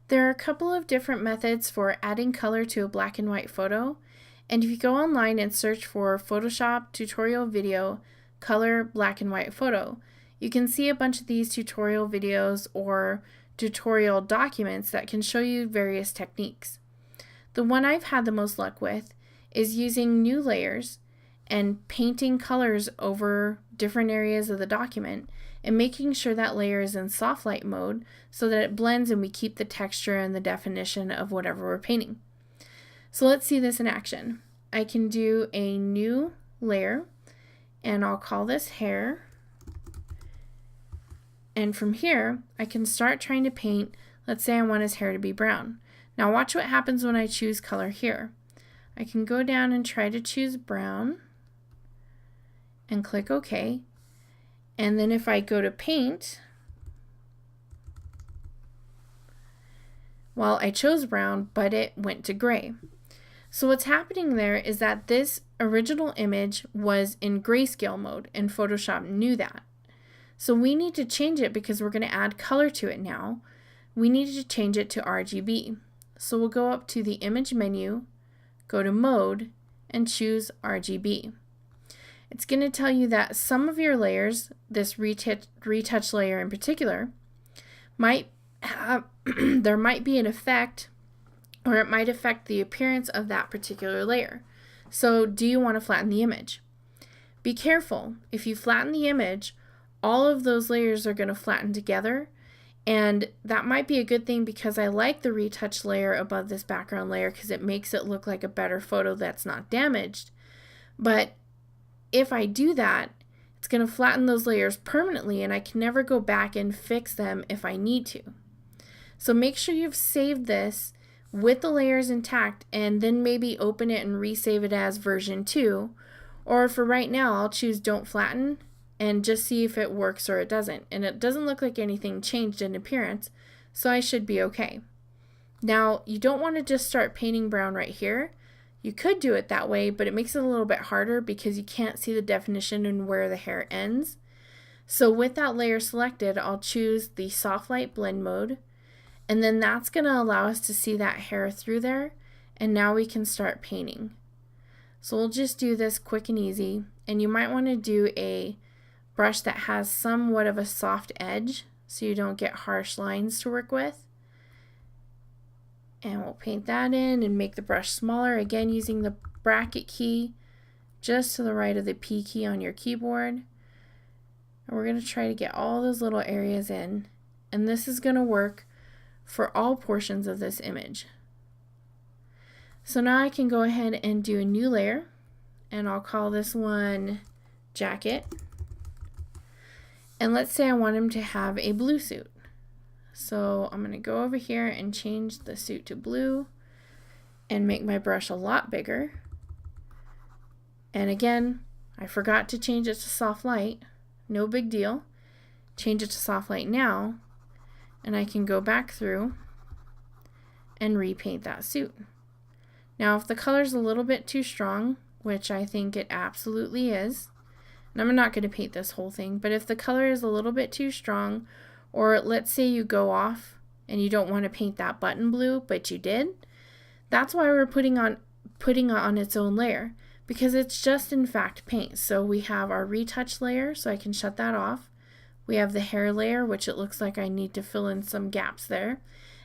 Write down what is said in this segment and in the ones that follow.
There are a couple of different methods for adding color to a black and white photo, and if you go online and search for Photoshop tutorial video color black and white photo, you can see a bunch of these tutorial videos or tutorial documents that can show you various techniques. The one I've had the most luck with is using new layers and painting colors over different areas of the document and making sure that layer is in soft light mode so that it blends and we keep the texture and the definition of whatever we're painting. So let's see this in action. I can do a new layer and I'll call this hair. And from here, I can start trying to paint. Let's say I want his hair to be brown. Now watch what happens when I choose color here. I can go down and try to choose brown and click OK. And then if I go to paint, well, I chose brown, but it went to gray. So what's happening there is that this original image was in grayscale mode, and Photoshop knew that. So we need to change it because we're going to add color to it now. We need to change it to RGB. So we'll go up to the image menu, go to mode, and choose RGB. It's going to tell you that some of your layers, this retouch layer in particular, might have there might be an effect, or it might affect the appearance of that particular layer. So do you want to flatten the image? Be careful. If you flatten the image, all of those layers are going to flatten together, and that might be a good thing because I like the retouch layer above this background layer because it makes it look like a better photo that's not damaged. But if I do that, it's going to flatten those layers permanently and I can never go back and fix them if I need to. So make sure you've saved this with the layers intact and then maybe open it and resave it as version 2. Or for right now, I'll choose don't flatten and just see if it works or it doesn't. And it doesn't look like anything changed in appearance, so I should be okay. Now, you don't want to just start painting brown right here. You could do it that way, but it makes it a little bit harder because you can't see the definition and where the hair ends. So with that layer selected, I'll choose the soft light blend mode, and then that's going to allow us to see that hair through there, and now we can start painting. So we'll just do this quick and easy, and you might want to do a brush that has somewhat of a soft edge so you don't get harsh lines to work with. And we'll paint that in and make the brush smaller, again using the bracket key just to the right of the P key on your keyboard. And we're going to try to get all those little areas in, and this is going to work for all portions of this image. So now I can go ahead and do a new layer, and I'll call this one jacket. And let's say I want him to have a blue suit. So I'm going to go over here and change the suit to blue and make my brush a lot bigger. And again, I forgot to change it to soft light. No big deal. Change it to soft light now, and I can go back through and repaint that suit. Now if the color's a little bit too strong, which I think it absolutely is, and I'm not going to paint this whole thing, but if the color is a little bit too strong, or let's say you go off and you don't want to paint that button blue, but you did, that's why we're putting it on its own layer, because it's just in fact paint. So we have our retouch layer, so I can shut that off. We have the hair layer, which it looks like I need to fill in some gaps there.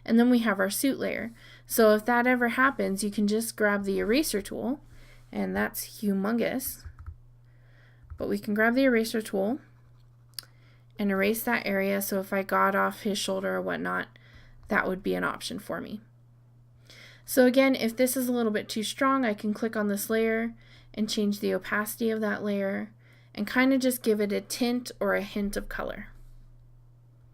And then we have our suit layer. So if that ever happens, you can just grab the eraser tool, and that's humongous. But we can grab the eraser tool and erase that area, so if I got off his shoulder or whatnot, that would be an option for me. So again, if this is a little bit too strong, I can click on this layer and change the opacity of that layer and kind of just give it a tint or a hint of color.